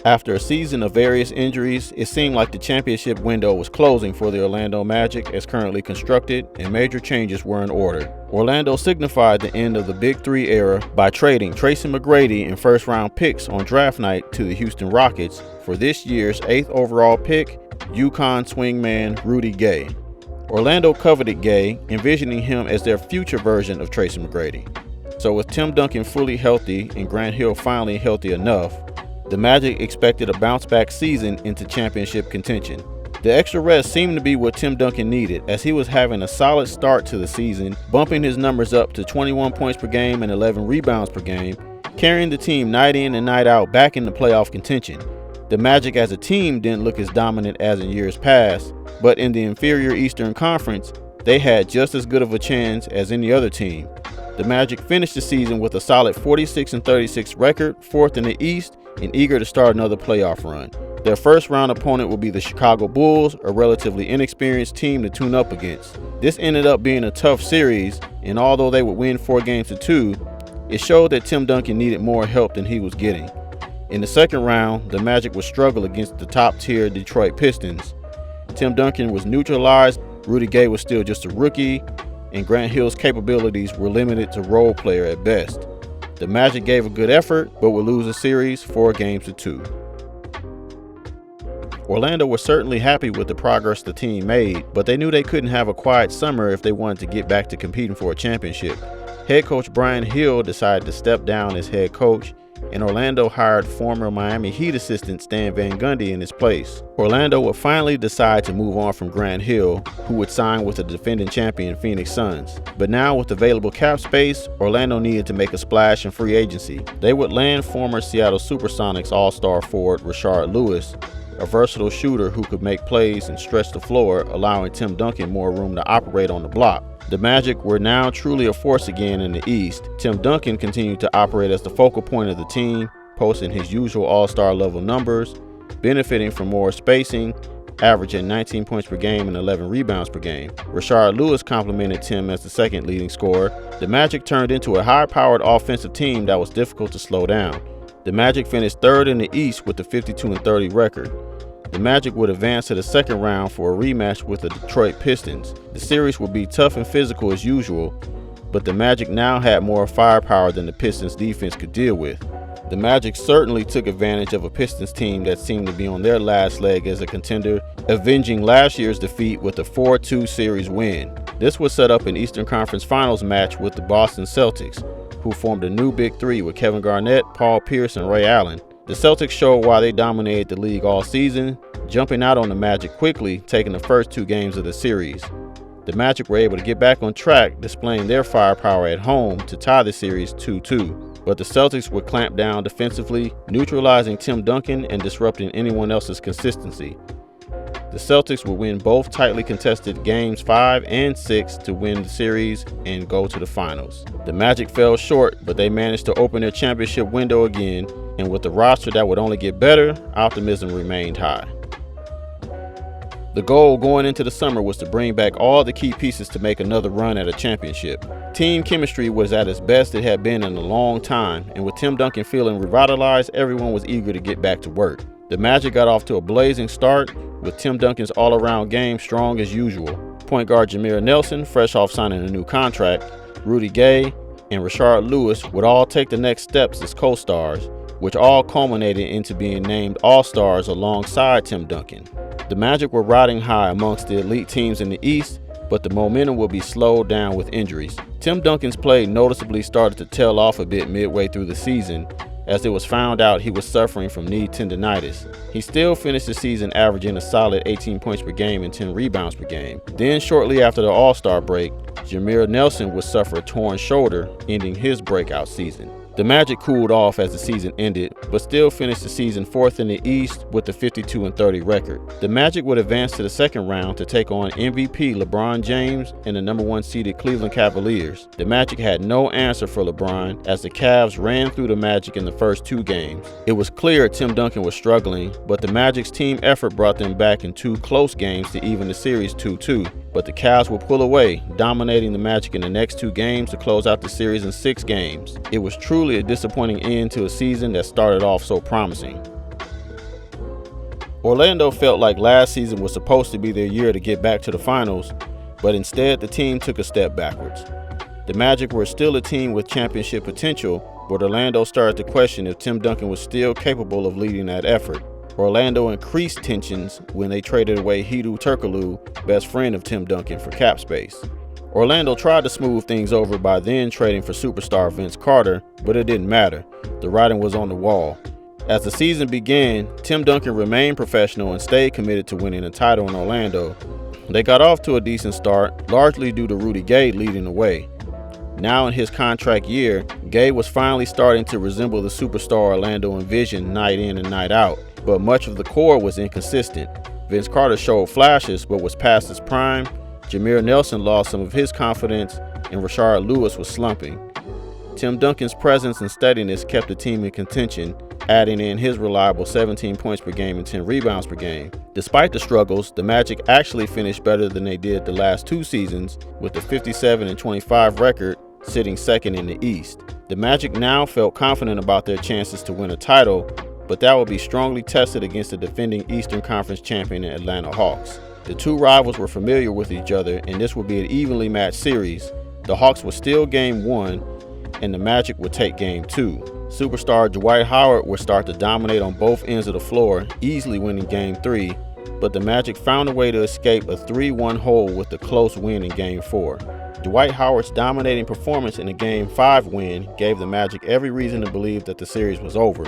After a season of various injuries, it seemed like the championship window was closing for the Orlando Magic as currently constructed, and major changes were in order. Orlando signified the end of the Big Three era by trading Tracy McGrady and first-round picks on draft night to the Houston Rockets for this year's 8th overall pick, UConn swingman Rudy Gay. Orlando coveted Gay, envisioning him as their future version of Tracy McGrady. So with Tim Duncan fully healthy and Grant Hill finally healthy enough, the Magic expected a bounce-back season into championship contention. The extra rest seemed to be what Tim Duncan needed, as he was having a solid start to the season, bumping his numbers up to 21 points per game and 11 rebounds per game, carrying the team night in and night out back into playoff contention. The Magic as a team didn't look as dominant as in years past, but in the inferior Eastern Conference, they had just as good of a chance as any other team. The Magic finished the season with a solid 46-36 record, 4th in the East, and eager to start another playoff run. Their first round opponent will be the Chicago Bulls, a relatively inexperienced team to tune up against. This ended up being a tough series, and although they would win 4-2, it showed that Tim Duncan needed more help than he was getting. In the second round, the Magic would struggle against the top-tier Detroit Pistons. Tim Duncan was neutralized, Rudy Gay was still just a rookie, and Grant Hill's capabilities were limited to role player at best. The Magic gave a good effort, but would lose the series 4-2. Orlando was certainly happy with the progress the team made, but they knew they couldn't have a quiet summer if they wanted to get back to competing for a championship. Head coach Brian Hill decided to step down as head coach, and Orlando hired former Miami Heat assistant Stan Van Gundy in his place. Orlando would finally decide to move on from Grant Hill, who would sign with the defending champion Phoenix Suns. But now with available cap space, Orlando needed to make a splash in free agency. They would land former Seattle Supersonics all-star forward Rashard Lewis, a versatile shooter who could make plays and stretch the floor, allowing Tim Duncan more room to operate on the block. The Magic were now truly a force again in the East. Tim Duncan continued to operate as the focal point of the team, posting his usual all-star level numbers, benefiting from more spacing, averaging 19 points per game and 11 rebounds per game. Rashard Lewis complimented Tim as the second leading scorer. The Magic turned into a high-powered offensive team that was difficult to slow down. The Magic finished 3rd in the East with a 52-30 record. The Magic would advance to the second round for a rematch with the Detroit Pistons. The series would be tough and physical as usual, but the Magic now had more firepower than the Pistons defense could deal with. The Magic certainly took advantage of a Pistons team that seemed to be on their last leg as a contender, avenging last year's defeat with a 4-2 series win. This would set up an Eastern Conference Finals match with the Boston Celtics, who formed a new Big Three with Kevin Garnett, Paul Pierce, and Ray Allen. The Celtics showed why they dominated the league all season, jumping out on the Magic quickly, taking the first 2 games of the series. The Magic were able to get back on track, displaying their firepower at home to tie the series 2-2. But the Celtics would clamp down defensively, neutralizing Tim Duncan and disrupting anyone else's consistency. The Celtics would win both tightly contested games 5 and 6 to win the series and go to the finals. The Magic fell short, but they managed to open their championship window again, and with a roster that would only get better, optimism remained high. The goal going into the summer was to bring back all the key pieces to make another run at a championship. Team chemistry was at its best it had been in a long time, and with Tim Duncan feeling revitalized, everyone was eager to get back to work. The Magic got off to a blazing start, with Tim Duncan's all-around game strong as usual. Point guard Jameer Nelson, fresh off signing a new contract, Rudy Gay, and Rashard Lewis would all take the next steps as co-stars, which all culminated into being named All-Stars alongside Tim Duncan. The Magic were riding high amongst the elite teams in the East, but the momentum will be slowed down with injuries. Tim Duncan's play noticeably started to tail off a bit midway through the season, as it was found out he was suffering from knee tendonitis. He still finished the season averaging a solid 18 points per game and 10 rebounds per game. Then shortly after the All-Star break, Jameer Nelson would suffer a torn shoulder, ending his breakout season. The Magic cooled off as the season ended, but still finished the season 4th in the East with a 52-30 record. The Magic would advance to the second round to take on MVP LeBron James and the number 1 seeded Cleveland Cavaliers. The Magic had no answer for LeBron as the Cavs ran through the Magic in the first 2 games. It was clear Tim Duncan was struggling, but the Magic's team effort brought them back in 2 close games to even the series 2-2. But the Cavs would pull away, dominating the Magic in the next 2 games to close out the series in 6 games. It was truly a disappointing end to a season that started off so promising. Orlando felt like last season was supposed to be their year to get back to the finals, but instead the team took a step backwards. The Magic were still a team with championship potential, but Orlando started to question if Tim Duncan was still capable of leading that effort. Orlando increased tensions when they traded away Hedo Turkoglu, best friend of Tim Duncan, for cap space. Orlando tried to smooth things over by then trading for superstar Vince Carter, but it didn't matter. The writing was on the wall. As the season began, Tim Duncan remained professional and stayed committed to winning a title in Orlando. They got off to a decent start, largely due to Rudy Gay leading the way. Now in his contract year, Gay was finally starting to resemble the superstar Orlando envisioned night in and night out, but much of the core was inconsistent. Vince Carter showed flashes but was past his prime. Jameer Nelson lost some of his confidence, and Rashard Lewis was slumping. Tim Duncan's presence and steadiness kept the team in contention, adding in his reliable 17 points per game and 10 rebounds per game. Despite the struggles, the Magic actually finished better than they did the last two seasons, with the 57-25 record sitting second in the East. The Magic now felt confident about their chances to win a title, but that would be strongly tested against the defending Eastern Conference champion Atlanta Hawks. The two rivals were familiar with each other, and this would be an evenly matched series. The Hawks would steal Game 1, and the Magic would take Game 2. Superstar Dwight Howard would start to dominate on both ends of the floor, easily winning Game 3, but the Magic found a way to escape a 3-1 hole with a close win in Game 4. Dwight Howard's dominating performance in the Game 5 win gave the Magic every reason to believe that the series was over.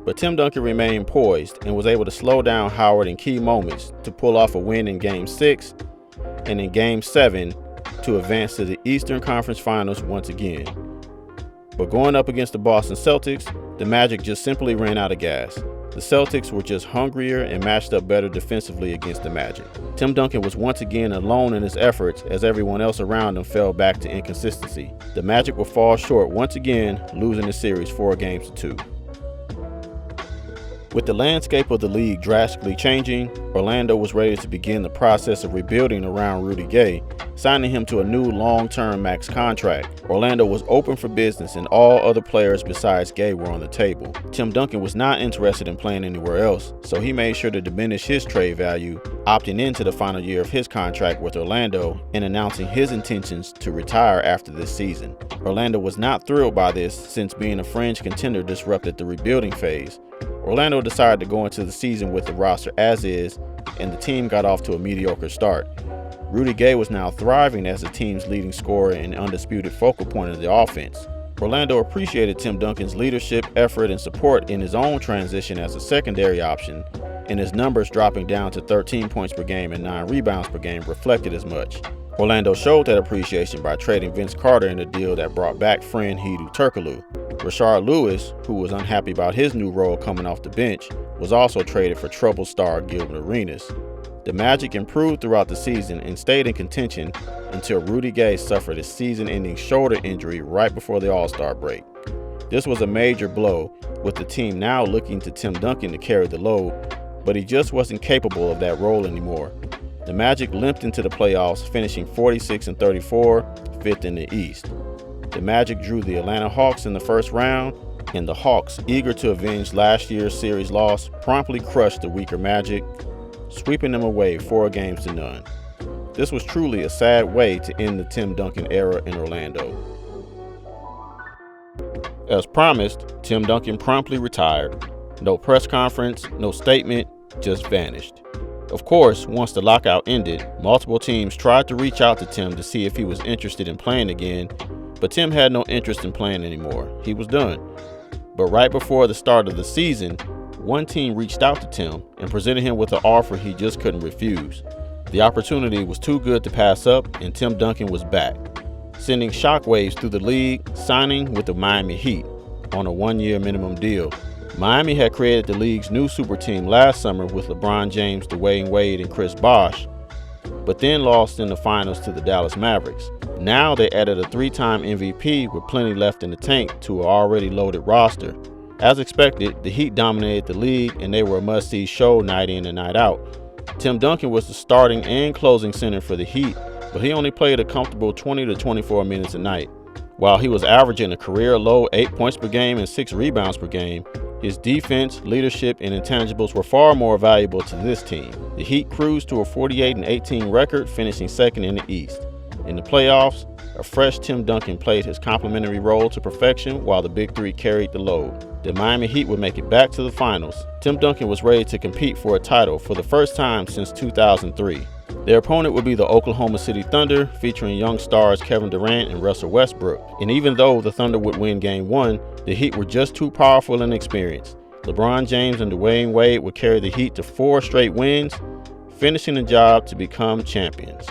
But Tim Duncan remained poised and was able to slow down Howard in key moments to pull off a win in Game 6 and in Game 7 to advance to the Eastern Conference Finals once again. But going up against the Boston Celtics, the Magic just simply ran out of gas. The Celtics were just hungrier and matched up better defensively against the Magic. Tim Duncan was once again alone in his efforts as everyone else around him fell back to inconsistency. The Magic would fall short once again, losing the series 4-2. With the landscape of the league drastically changing, Orlando was ready to begin the process of rebuilding around Rudy Gay, signing him to a new long-term max contract. Orlando was open for business and all other players besides Gay were on the table. Tim Duncan was not interested in playing anywhere else, so he made sure to diminish his trade value, opting into the final year of his contract with Orlando and announcing his intentions to retire after this season. Orlando was not thrilled by this, since being a fringe contender disrupted the rebuilding phase. Orlando decided to go into the season with the roster as is, and the team got off to a mediocre start. Rudy Gay was now thriving as the team's leading scorer and undisputed focal point of the offense. Orlando appreciated Tim Duncan's leadership, effort, and support in his own transition as a secondary option, and his numbers dropping down to 13 points per game and 9 rebounds per game reflected as much. Orlando showed that appreciation by trading Vince Carter in a deal that brought back friend Hedo Turkoglu. Rashard Lewis, who was unhappy about his new role coming off the bench, was also traded for troubled star Gilbert Arenas. The Magic improved throughout the season and stayed in contention until Rudy Gay suffered a season-ending shoulder injury right before the All-Star break. This was a major blow, with the team now looking to Tim Duncan to carry the load, but he just wasn't capable of that role anymore. The Magic limped into the playoffs, finishing 46-34, fifth in the East. The Magic drew the Atlanta Hawks in the first round, and the Hawks, eager to avenge last year's series loss, promptly crushed the weaker Magic, sweeping them away 4-0. This was truly a sad way to end the Tim Duncan era in Orlando. As promised, Tim Duncan promptly retired. No press conference, no statement, just vanished. Of course, once the lockout ended, multiple teams tried to reach out to Tim to see if he was interested in playing again, but Tim had no interest in playing anymore. He was done. But right before the start of the season, one team reached out to Tim and presented him with an offer he just couldn't refuse. The opportunity was too good to pass up, and Tim Duncan was back, sending shockwaves through the league, signing with the Miami Heat on a 1-year minimum deal. Miami had created the league's new super team last summer with LeBron James, Dwayne Wade, and Chris Barsh, but then lost in the finals to the Dallas Mavericks. Now they added a 3-time MVP with plenty left in the tank to an already loaded roster. As expected, the Heat dominated the league and they were a must-see show night in and night out. Tim Duncan was the starting and closing center for the Heat, but he only played a comfortable 20 to 24 minutes a night. While he was averaging a career-low 8 points per game and 6 rebounds per game, His defense, leadership, and intangibles were far more valuable to this team. The Heat cruised to a 48-18 record, finishing second in the East. In the playoffs, a fresh Tim Duncan played his complementary role to perfection while the Big Three carried the load. The Miami Heat would make it back to the finals. Tim Duncan was ready to compete for a title for the first time since 2003. Their opponent would be the Oklahoma City Thunder, featuring young stars Kevin Durant and Russell Westbrook. And even though the Thunder would win Game 1, the Heat were just too powerful and experienced. LeBron James and Dwayne Wade would carry the Heat to 4 straight wins, finishing the job to become champions.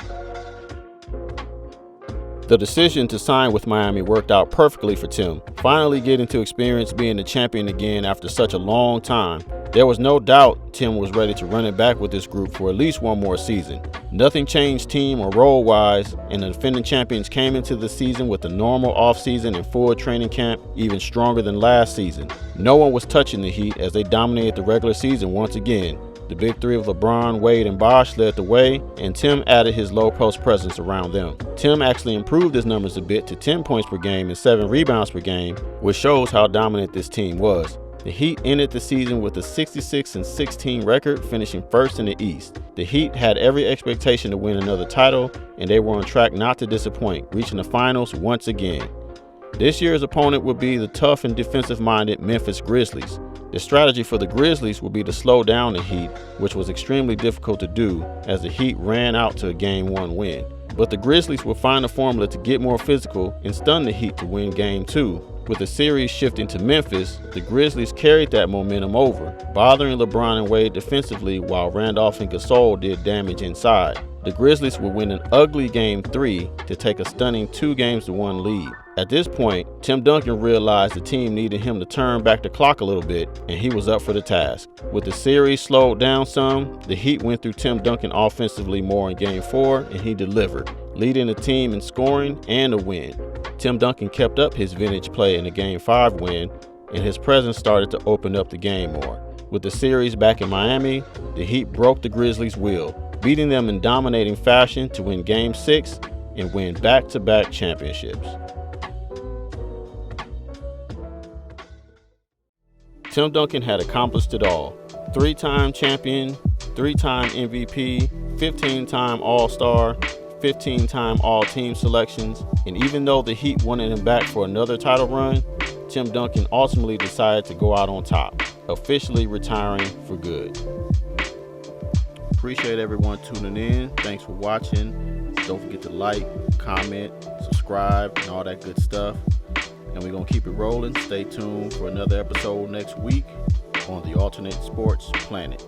The decision to sign with Miami worked out perfectly for Tim, finally getting to experience being the champion again after such a long time. There was no doubt Tim was ready to run it back with this group for at least one more season. Nothing changed team or role-wise, and the defending champions came into the season with a normal offseason and full training camp, even stronger than last season. No one was touching the Heat as they dominated the regular season once again. The Big Three of LeBron, Wade, and Barsh led the way, and Tim added his low-post presence around them. Tim actually improved his numbers a bit to 10 points per game and 7 rebounds per game, which shows how dominant this team was. The Heat ended the season with a 66-16 record, finishing first in the East. The Heat had every expectation to win another title, and they were on track not to disappoint, reaching the finals once again. This year's opponent would be the tough and defensive-minded Memphis Grizzlies. The strategy for the Grizzlies would be to slow down the Heat, which was extremely difficult to do as the Heat ran out to a Game 1 win. But the Grizzlies would find a formula to get more physical and stun the Heat to win Game 2. With the series shifting to Memphis, the Grizzlies carried that momentum over, bothering LeBron and Wade defensively while Randolph and Gasol did damage inside. The Grizzlies would win an ugly Game 3 to take a stunning 2-1 lead. At this point, Tim Duncan realized the team needed him to turn back the clock a little bit, and he was up for the task. With the series slowed down some, the Heat went through Tim Duncan offensively more in Game 4, and he delivered, leading the team in scoring and a win. Tim Duncan kept up his vintage play in the Game 5 win, and his presence started to open up the game more. With the series back in Miami, the Heat broke the Grizzlies' will, beating them in dominating fashion to win Game 6 and win back-to-back championships. Tim Duncan had accomplished it all. 3-time champion, 3-time MVP, 15-time All-Star, 15-time All-Team selections, and even though the Heat wanted him back for another title run, Tim Duncan ultimately decided to go out on top, officially retiring for good. Appreciate everyone tuning in. Thanks for watching. Don't forget to like, comment, subscribe, and all that good stuff. And we're going to keep it rolling. Stay tuned for another episode next week on the Alternate Sports Planet.